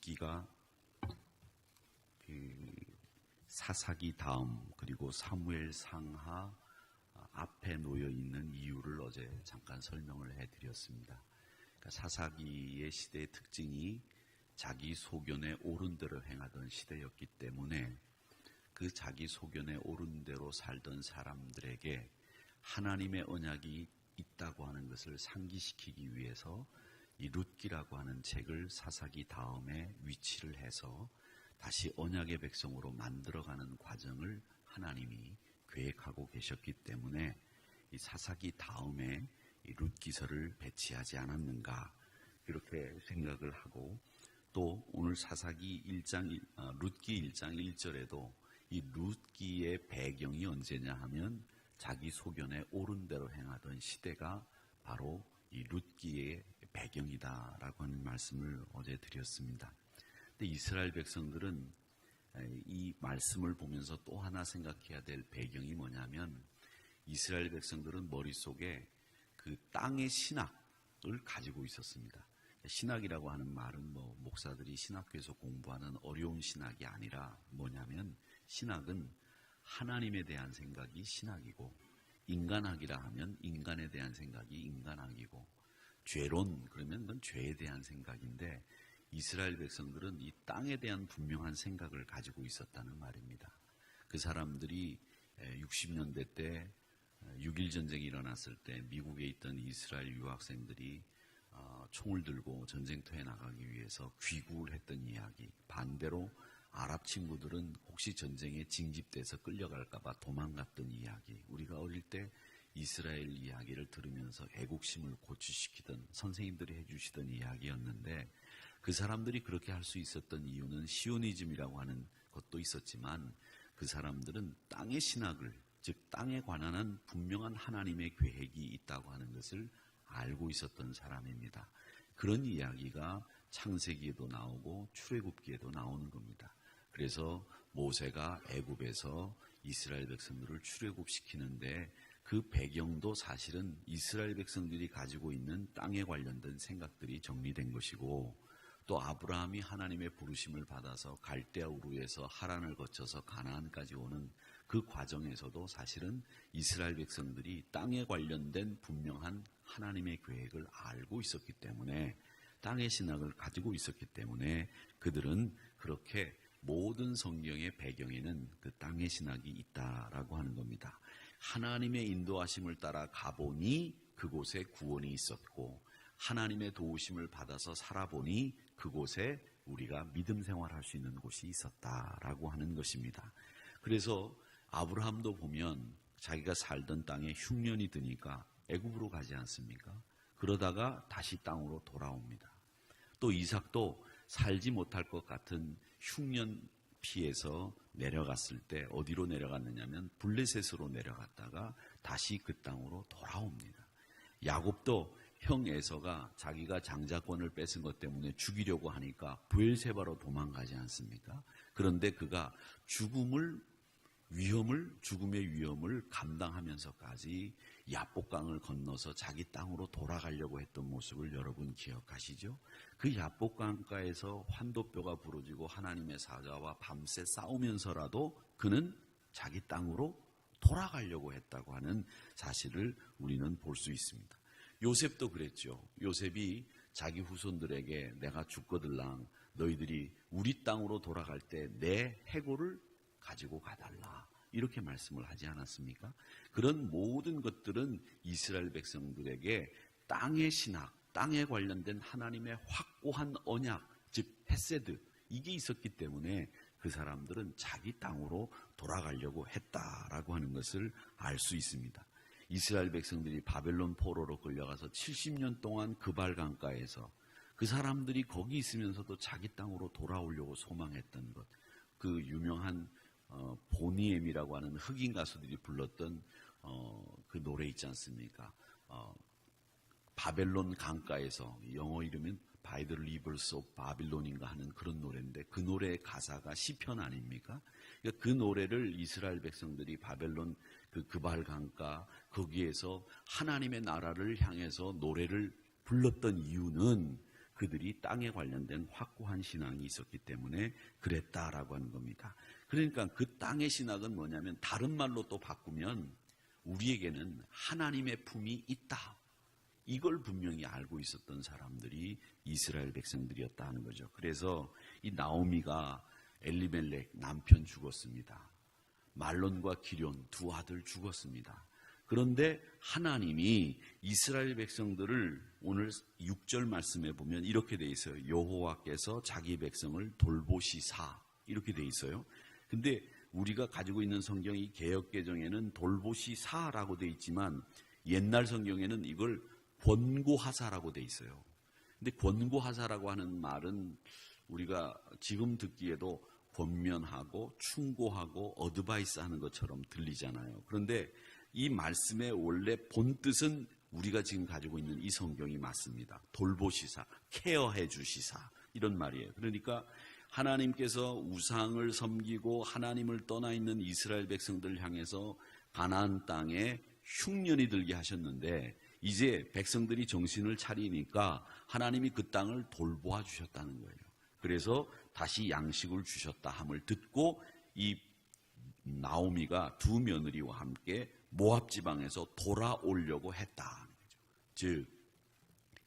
룻기가 사사기 다음 그리고 사무엘 상하 앞에 놓여 있는 이유를 어제 잠깐 설명을 해드렸습니다. 그러니까 사사기의 시대의 특징이 자기 소견에 옳은 대로 행하던 시대였기 때문에 그 자기 소견에 옳은 대로 살던 사람들에게 하나님의 언약이 있다고 하는 것을 상기시키기 위해서 이 룻기라고 하는 책을 사사기 다음에 위치를 해서 다시 언약의 백성으로 만들어가는 과정을 하나님이 계획하고 계셨기 때문에 이 사사기 다음에 이 룻기서를 배치하지 않았는가 이렇게 생각을 하고, 또 오늘 사사기 1장 룻기 1장 1절에도 이 룻기의 배경이 언제냐 하면 자기 소견에 옳은 대로 행하던 시대가 바로 이 룻기의 배경이다라고 하는 말씀을 어제 드렸습니다. 근데 이스라엘 백성들은 이 말씀을 보면서 또 하나 생각해야 될 배경이 뭐냐면, 이스라엘 백성들은 머릿속에 그 땅의 신학을 가지고 있었습니다. 신학이라고 하는 말은 목사들이 신학교에서 공부하는 어려운 신학이 아니라 뭐냐면, 신학은 하나님에 대한 생각이 신학이고, 인간학이라 하면 인간에 대한 생각이 인간학이고, 죄론 그러면 그건 죄에 대한 생각인데, 이스라엘 백성들은 이 땅에 대한 분명한 생각을 가지고 있었다는 말입니다. 그 사람들이 60년대 때 6.1 전쟁이 일어났을 때 미국에 있던 이스라엘 유학생들이 총을 들고 전쟁터에 나가기 위해서 귀국을 했던 이야기, 반대로 아랍 친구들은 혹시 전쟁에 징집돼서 끌려갈까봐 도망갔던 이야기, 우리가 어릴 때 이스라엘 이야기를 들으면서 애국심을 고취시키던 선생님들이 해주시던 이야기였는데, 그 사람들이 그렇게 할 수 있었던 이유는 시오니즘이라고 하는 것도 있었지만, 그 사람들은 땅의 신학을, 즉 땅에 관한 분명한 하나님의 계획이 있다고 하는 것을 알고 있었던 사람입니다. 그런 이야기가 창세기에도 나오고 출애굽기에도 나오는 겁니다. 그래서 모세가 애굽에서 이스라엘 백성들을 출애굽시키는데 그 배경도 사실은 이스라엘 백성들이 가지고 있는 땅에 관련된 생각들이 정리된 것이고, 또 아브라함이 하나님의 부르심을 받아서 갈대아 우르에서 하란을 거쳐서 가나안까지 오는 그 과정에서도 사실은 이스라엘 백성들이 땅에 관련된 분명한 하나님의 계획을 알고 있었기 때문에, 땅의 신학을 가지고 있었기 때문에 그들은 그렇게 모든 성경의 배경에는 그 땅의 신학이 있다라고 하는 겁니다. 하나님의 인도하심을 따라 가보니 그곳에 구원이 있었고, 하나님의 도우심을 받아서 살아보니 그곳에 우리가 믿음 생활할 수 있는 곳이 있었다라고 하는 것입니다. 그래서 아브라함도 보면 자기가 살던 땅에 흉년이 드니까 애굽으로 가지 않습니까? 그러다가 다시 땅으로 돌아옵니다. 또 이삭도 살지 못할 것 같은 흉년 피해서 내려갔을 때 어디로 내려갔느냐면 블레셋으로 내려갔다가 다시 그 땅으로 돌아옵니다. 야곱도 형 에서가 자기가 장자권을 뺏은 것 때문에 죽이려고 하니까 브엘세바로 도망가지 않습니까? 그런데 그가 죽음의 위험을 감당하면서까지 야복강을 건너서 자기 땅으로 돌아가려고 했던 모습을 여러분 기억하시죠? 그 야복강가에서 환도뼈가 부러지고 하나님의 사자와 밤새 싸우면서라도 그는 자기 땅으로 돌아가려고 했다고 하는 사실을 우리는 볼 수 있습니다. 요셉도 그랬죠. 요셉이 자기 후손들에게 내가 죽거들랑 너희들이 우리 땅으로 돌아갈 때 내 해골을 가지고 가달라, 이렇게 말씀을 하지 않았습니까? 그런 모든 것들은 이스라엘 백성들에게 땅의 신학, 땅에 관련된 하나님의 확고한 언약, 즉 헤세드, 이게 있었기 때문에 그 사람들은 자기 땅으로 돌아가려고 했다라고 하는 것을 알 수 있습니다. 이스라엘 백성들이 바벨론 포로로 끌려가서 70년 동안 그발 강가에서 그 사람들이 거기 있으면서도 자기 땅으로 돌아오려고 소망했던 것, 그 유명한 보니엠이라고 하는 흑인 가수들이 불렀던 그 노래 있지 않습니까? 바벨론 강가에서, 영어 이름은 By the Rivers of Babylon인가 하는 그런 노래인데, 그 노래의 가사가 시편 아닙니까? 그러니까 그 노래를 이스라엘 백성들이 바벨론 그 그발 강가 거기에서 하나님의 나라를 향해서 노래를 불렀던 이유는 그들이 땅에 관련된 확고한 신앙이 있었기 때문에 그랬다라고 하는 겁니다. 그러니까 그 땅의 신학은 뭐냐면 다른 말로 또 바꾸면 우리에게는 하나님의 품이 있다. 이걸 분명히 알고 있었던 사람들이 이스라엘 백성들이었다 하는 거죠. 그래서 이 나오미가 엘리멜렉 남편 죽었습니다. 말론과 기럨 두 아들 죽었습니다. 그런데 하나님이 이스라엘 백성들을 오늘 6절 말씀에 보면 이렇게 돼 있어요. 여호와께서 자기 백성을 돌보시사 이렇게 돼 있어요. 근데 우리가 가지고 있는 성경이 개역개정에는 돌보시사라고 돼 있지만 옛날 성경에는 이걸 권고하사라고 돼 있어요. 근데 권고하사라고 하는 말은 우리가 지금 듣기에도 권면하고 충고하고 어드바이스 하는 것처럼 들리잖아요. 그런데 이 말씀의 원래 본뜻은 우리가 지금 가지고 있는 이 성경이 맞습니다. 돌보시사, 케어해 주시사 이런 말이에요. 그러니까 하나님께서 우상을 섬기고 하나님을 떠나 있는 이스라엘 백성들을 향해서 가나안 땅에 흉년이 들게 하셨는데 이제 백성들이 정신을 차리니까 하나님이 그 땅을 돌보아 주셨다는 거예요. 그래서 다시 양식을 주셨다 함을 듣고 이 나오미가 두 며느리와 함께 모압 지방에서 돌아오려고 했다. 즉,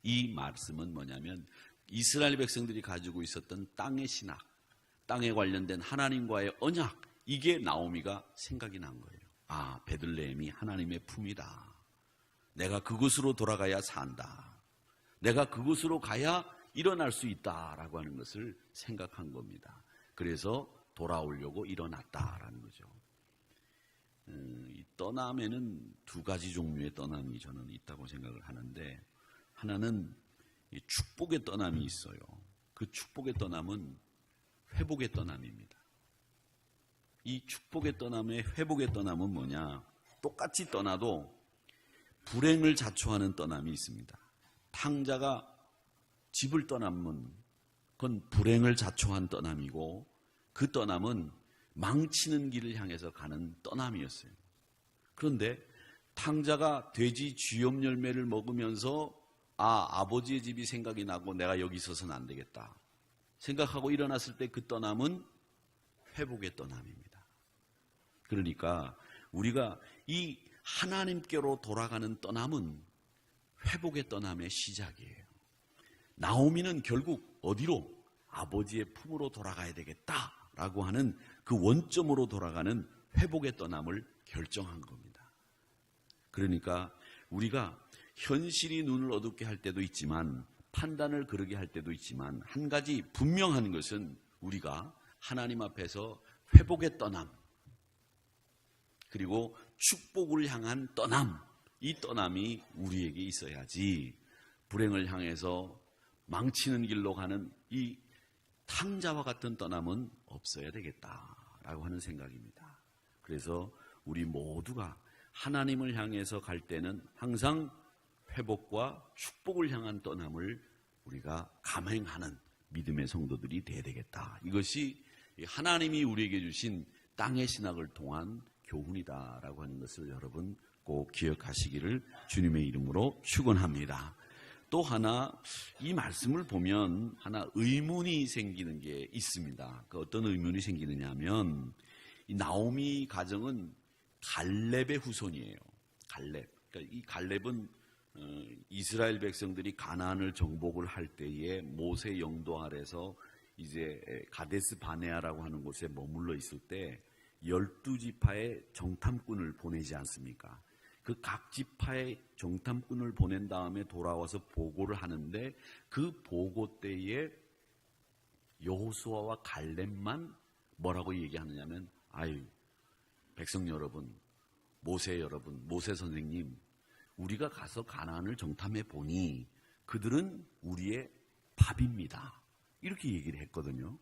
이 말씀은 뭐냐면 이스라엘 백성들이 가지고 있었던 땅의 신학, 땅에 관련된 하나님과의 언약, 이게 나오미가 생각이 난 거예요. 아, 베들레헴이 하나님의 품이다. 내가 그곳으로 돌아가야 산다. 내가 그곳으로 가야 일어날 수 있다라고 하는 것을 생각한 겁니다. 그래서 돌아오려고 일어났다라는 거죠. 이 떠남에는 두 가지 종류의 떠남이 저는 있다고 생각을 하는데 하나는 이 축복의 떠남이 있어요. 그 축복의 떠남은 회복의 떠남입니다. 이 축복의 떠남의 회복의 떠남은 뭐냐? 똑같이 떠나도 불행을 자초하는 떠남이 있습니다. 탕자가 집을 떠나면 그건 불행을 자초한 떠남이고 그 떠남은 망치는 길을 향해서 가는 떠남이었어요. 그런데 탕자가 돼지 쥐염 열매를 먹으면서 아버지의 집이 생각이 나고 내가 여기 있어서는 안 되겠다 생각하고 일어났을 때 그 떠남은 회복의 떠남입니다. 그러니까 우리가 이 하나님께로 돌아가는 떠남은 회복의 떠남의 시작이에요. 나오미는 결국 어디로? 아버지의 품으로 돌아가야 되겠다라고 하는 그 원점으로 돌아가는 회복의 떠남을 결정한 겁니다. 그러니까 우리가 현실이 눈을 어둡게 할 때도 있지만 판단을 그르게 할 때도 있지만 한 가지 분명한 것은 우리가 하나님 앞에서 회복의 떠남 그리고 축복을 향한 떠남, 이 떠남이 우리에게 있어야지 불행을 향해서 망치는 길로 가는 이 탕자와 같은 떠남은 없어야 되겠다라고 하는 생각입니다. 그래서 우리 모두가 하나님을 향해서 갈 때는 항상 회복과 축복을 향한 떠남을 우리가 감행하는 믿음의 성도들이 돼야 되겠다. 이것이 하나님이 우리에게 주신 땅의 신학을 통한 교훈이다라고 하는 것을 여러분 꼭 기억하시기를 주님의 이름으로 축원합니다. 또 하나 이 말씀을 보면 하나 의문이 생기는 게 있습니다. 그 어떤 의문이 생기느냐 하면 이 나오미 가정은 갈렙의 후손이에요. 갈렙. 그러니까 이 갈렙은 이스라엘 백성들이 가나안을 정복을 할 때에 모세 영도 아래서 이제 가데스 바네아라고 하는 곳에 머물러 있을 때 12지파의 정탐꾼을 보내지 않습니까? 그 각 지파의 정탐꾼을 보낸 다음에 돌아와서 보고를 하는데 그 보고 때에 여호수아와 갈렙만 뭐라고 얘기하느냐면 아유 백성 여러분, 모세 여러분, 모세 선생님 우리가 가서 가나안을 정탐해 보니 그들은 우리의 밥입니다. 이렇게 얘기를 했거든요.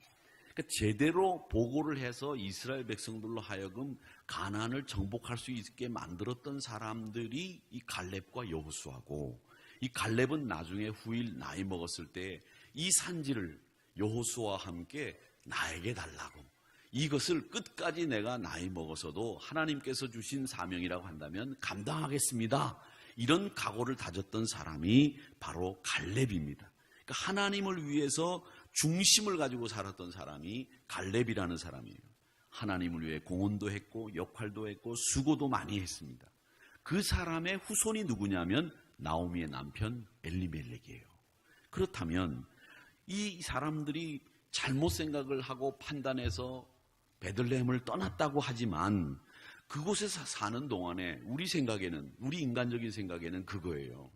그러니까 제대로 보고를 해서 이스라엘 백성들로 하여금 가나안을 정복할 수 있게 만들었던 사람들이 이 갈렙과 여호수아고 이 갈렙은 나중에 후일 나이 먹었을 때 이 산지를 여호수아와 함께 나에게 달라고 이것을 끝까지 내가 나이 먹어서도 하나님께서 주신 사명이라고 한다면 감당하겠습니다. 이런 각오를 다졌던 사람이 바로 갈렙입니다. 그러니까 하나님을 위해서 중심을 가지고 살았던 사람이 갈렙이라는 사람이에요. 하나님을 위해 공헌도 했고 역할도 했고 수고도 많이 했습니다. 그 사람의 후손이 누구냐면 나오미의 남편 엘리멜렉이에요. 그렇다면 이 사람들이 잘못 생각을 하고 판단해서 베들레헴을 떠났다고 하지만 그곳에서 사는 동안에 우리 생각에는, 우리 인간적인 생각에는 그거예요.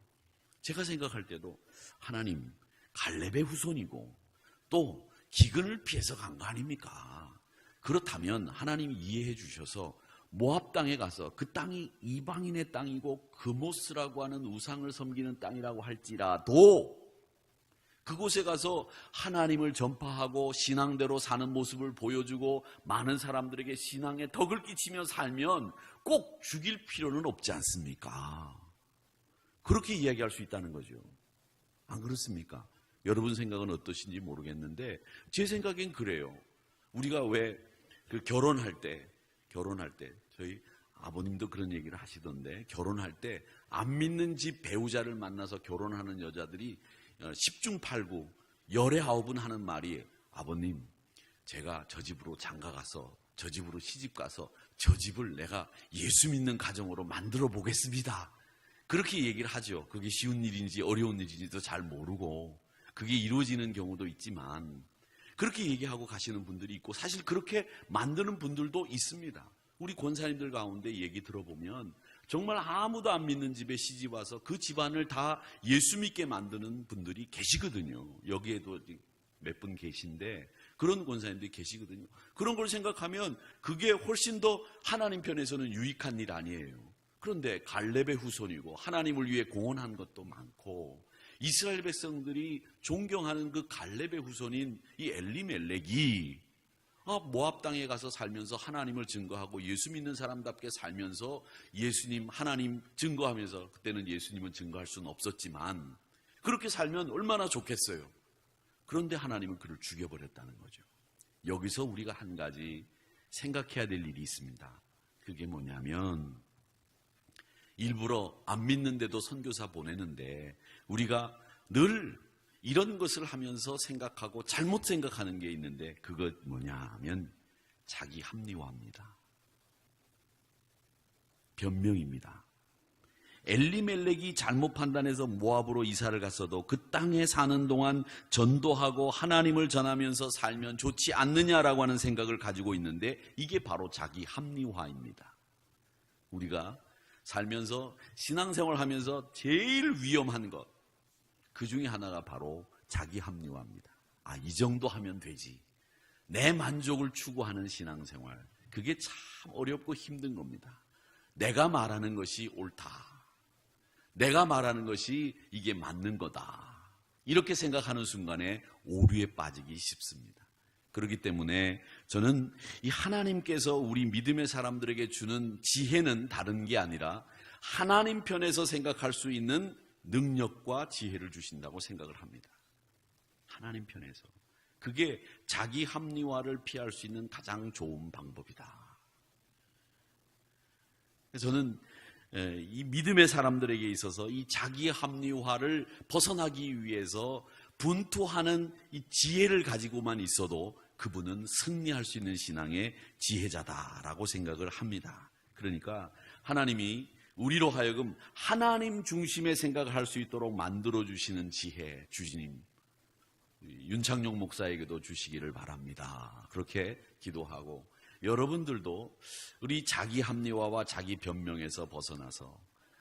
제가 생각할 때도 하나님 갈렙의 후손이고 또 기근을 피해서 간 거 아닙니까? 그렇다면 하나님이 이해해 주셔서 모압 땅에 가서 그 땅이 이방인의 땅이고 그모스라고 하는 우상을 섬기는 땅이라고 할지라도 그곳에 가서 하나님을 전파하고 신앙대로 사는 모습을 보여주고 많은 사람들에게 신앙에 덕을 끼치며 살면 꼭 죽일 필요는 없지 않습니까? 그렇게 이야기할 수 있다는 거죠. 안 그렇습니까? 여러분 생각은 어떠신지 모르겠는데 제 생각엔 그래요. 우리가 왜 그 결혼할 때 저희 아버님도 그런 얘기를 하시던데 결혼할 때 안 믿는 집 배우자를 만나서 결혼하는 여자들이 10중 8구 열의 9은 하는 말이 아버님 제가 저 집으로 장가 가서 저 집으로 시집 가서 저 집을 내가 예수 믿는 가정으로 만들어 보겠습니다. 그렇게 얘기를 하죠. 그게 쉬운 일인지 어려운 일인지도 잘 모르고 그게 이루어지는 경우도 있지만 그렇게 얘기하고 가시는 분들이 있고 사실 그렇게 만드는 분들도 있습니다. 우리 권사님들 가운데 얘기 들어보면 정말 아무도 안 믿는 집에 시집 와서 그 집안을 다 예수 믿게 만드는 분들이 계시거든요. 여기에도 몇 분 계신데 그런 권사님들이 계시거든요. 그런 걸 생각하면 그게 훨씬 더 하나님 편에서는 유익한 일 아니에요. 그런데 갈렙의 후손이고 하나님을 위해 공헌한 것도 많고 이스라엘 백성들이 존경하는 그 갈렙의 후손인 이 엘리멜렉이 모압 땅에 가서 살면서 하나님을 증거하고 예수 믿는 사람답게 살면서 예수님 하나님 증거하면서 그때는 예수님은 증거할 수는 없었지만 그렇게 살면 얼마나 좋겠어요. 그런데 하나님은 그를 죽여버렸다는 거죠. 여기서 우리가 한 가지 생각해야 될 일이 있습니다. 그게 뭐냐면 일부러 안 믿는데도 선교사 보내는데 우리가 늘 이런 것을 하면서 생각하고 잘못 생각하는 게 있는데 그것 뭐냐 하면 자기 합리화입니다. 변명입니다. 엘리멜렉이 잘못 판단해서 모압으로 이사를 갔어도 그 땅에 사는 동안 전도하고 하나님을 전하면서 살면 좋지 않느냐라고 하는 생각을 가지고 있는데 이게 바로 자기 합리화입니다. 우리가 살면서 신앙생활 하면서 제일 위험한 것 그 중에 하나가 바로 자기 합리화입니다. 이 정도 하면 되지. 내 만족을 추구하는 신앙생활 그게 참 어렵고 힘든 겁니다. 내가 말하는 것이 옳다. 내가 말하는 것이 이게 맞는 거다. 이렇게 생각하는 순간에 오류에 빠지기 쉽습니다. 그렇기 때문에 저는 이 하나님께서 우리 믿음의 사람들에게 주는 지혜는 다른 게 아니라 하나님 편에서 생각할 수 있는 능력과 지혜를 주신다고 생각을 합니다. 하나님 편에서. 그게 자기 합리화를 피할 수 있는 가장 좋은 방법이다. 저는 이 믿음의 사람들에게 있어서 이 자기 합리화를 벗어나기 위해서 분투하는 이 지혜를 가지고만 있어도 그분은 승리할 수 있는 신앙의 지혜자다라고 생각을 합니다. 그러니까 하나님이 우리로 하여금 하나님 중심의 생각을 할 수 있도록 만들어주시는 지혜 주님 윤창용 목사에게도 주시기를 바랍니다. 그렇게 기도하고 여러분들도 우리 자기 합리화와 자기 변명에서 벗어나서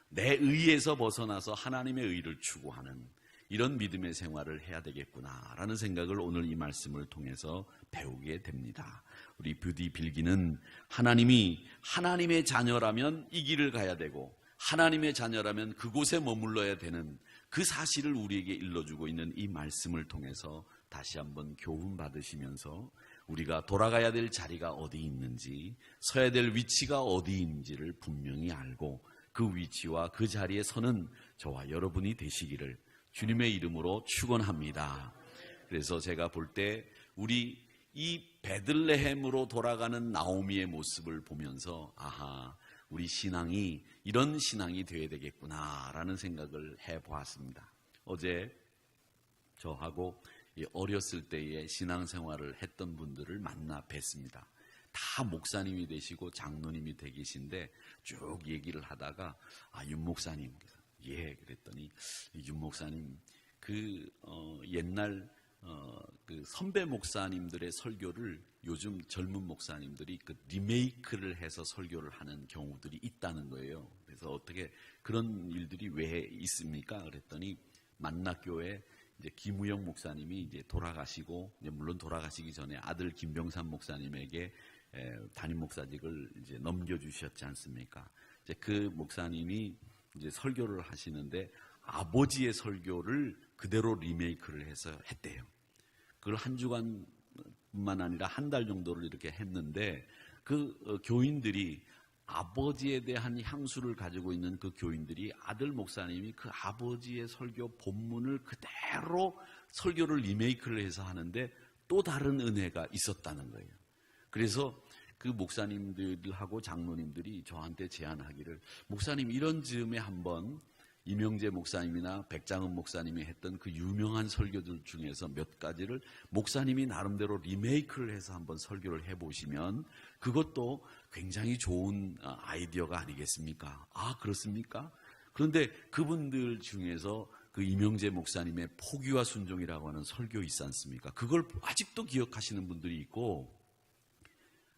내 의에서 벗어나서 하나님의 의를 추구하는 이런 믿음의 생활을 해야 되겠구나라는 생각을 오늘 이 말씀을 통해서 배우게 됩니다. 우리 뷰디 빌기는 하나님이 하나님의 자녀라면 이 길을 가야 되고 하나님의 자녀라면 그곳에 머물러야 되는 그 사실을 우리에게 일러주고 있는 이 말씀을 통해서 다시 한번 교훈 받으시면서 우리가 돌아가야 될 자리가 어디 있는지 서야 될 위치가 어디 있는지를 분명히 알고 그 위치와 그 자리에 서는 저와 여러분이 되시기를 주님의 이름으로 축원합니다. 그래서 제가 볼 때 우리 이 베들레헴으로 돌아가는 나오미의 모습을 보면서 우리 신앙이 이런 신앙이 되어야 되겠구나라는 생각을 해보았습니다. 어제 저하고 어렸을 때에 신앙생활을 했던 분들을 만나 뵀습니다. 다 목사님이 되시고 장로님이 되계신데 쭉 얘기를 하다가 윤 목사님, 예, 그랬더니 윤 목사님 옛날 그 선배 목사님들의 설교를 요즘 젊은 목사님들이 리메이크를 해서 설교를 하는 경우들이 있다는 거예요. 그래서 어떻게 그런 일들이 왜 있습니까? 그랬더니 만나교회 이제 김우영 목사님이 이제 돌아가시고, 이제 물론 돌아가시기 전에 아들 김병삼 목사님에게 담임 목사직을 이제 넘겨주셨지 않습니까? 이제 그 목사님이 이제 설교를 하시는데 아버지의 설교를 그대로 리메이크를 해서 했대요. 그걸 한 주간뿐만 아니라 한 달 정도를 이렇게 했는데 그 교인들이 아버지에 대한 향수를 가지고 있는 그 교인들이 아들 목사님이 그 아버지의 설교 본문을 그대로 설교를 리메이크를 해서 하는데 또 다른 은혜가 있었다는 거예요. 그래서 그 목사님들하고 장로님들이 저한테 제안하기를, 목사님 이런 즈음에 한번 이명재 목사님이나 백장은 목사님이 했던 그 유명한 설교들 중에서 몇 가지를 목사님이 나름대로 리메이크를 해서 한번 설교를 해보시면 그것도 굉장히 좋은 아이디어가 아니겠습니까? 아, 그렇습니까? 그런데 그분들 중에서 그 이명재 목사님의 포기와 순종이라고 하는 설교 있지 않습니까? 그걸 아직도 기억하시는 분들이 있고,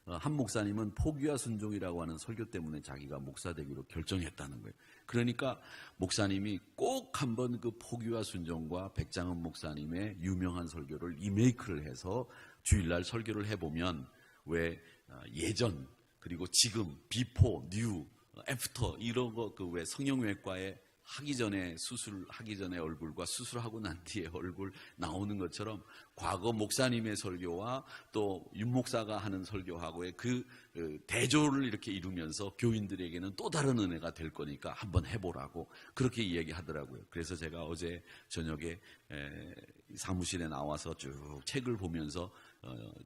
한 목사님은 포기와 순종이라고 하는 설교 때문에 자기가 목사 되기로 결정했다는 거예요. 그러니까 목사님이 꼭 한번 그 포기와 순종과 백장은 목사님의 유명한 설교를 리메이크를 해서 주일날 설교를 해보면 왜 예전 그리고 지금 비포, 뉴, 애프터 이런 거 그 왜 성형외과에 하기 전에 수술하기 전에 얼굴과 수술하고 난 뒤에 얼굴 나오는 것처럼 과거 목사님의 설교와 또 윤 목사가 하는 설교하고의 그 대조를 이렇게 이루면서 교인들에게는 또 다른 은혜가 될 거니까 한번 해보라고 그렇게 이야기하더라고요. 그래서 제가 어제 저녁에 사무실에 나와서 쭉 책을 보면서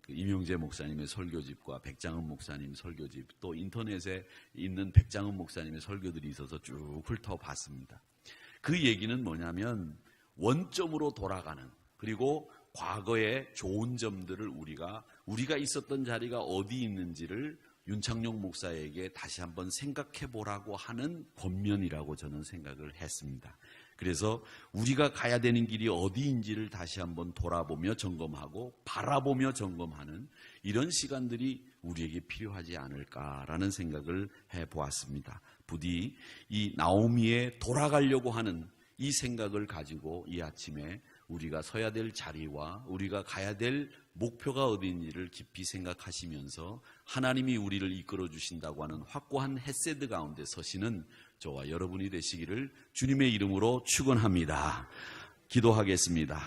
그 이명재 목사님의 설교집과 백장은 목사님 설교집, 또 인터넷에 있는 백장은 목사님의 설교들이 있어서 쭉 훑어봤습니다. 그 얘기는 뭐냐면 원점으로 돌아가는, 그리고 과거의 좋은 점들을 우리가 있었던 자리가 어디 있는지를 윤창용 목사에게 다시 한번 생각해 보라고 하는 권면이라고 저는 생각을 했습니다. 그래서 우리가 가야 되는 길이 어디인지를 다시 한번 돌아보며 점검하고 바라보며 점검하는 이런 시간들이 우리에게 필요하지 않을까라는 생각을 해보았습니다. 부디 이 나오미의 돌아가려고 하는 이 생각을 가지고 이 아침에 우리가 서야 될 자리와 우리가 가야 될 목표가 어디인지를 깊이 생각하시면서 하나님이 우리를 이끌어 주신다고 하는 확고한 헤세드 가운데 서시는 저와 여러분이 되시기를 주님의 이름으로 축원합니다. 기도하겠습니다.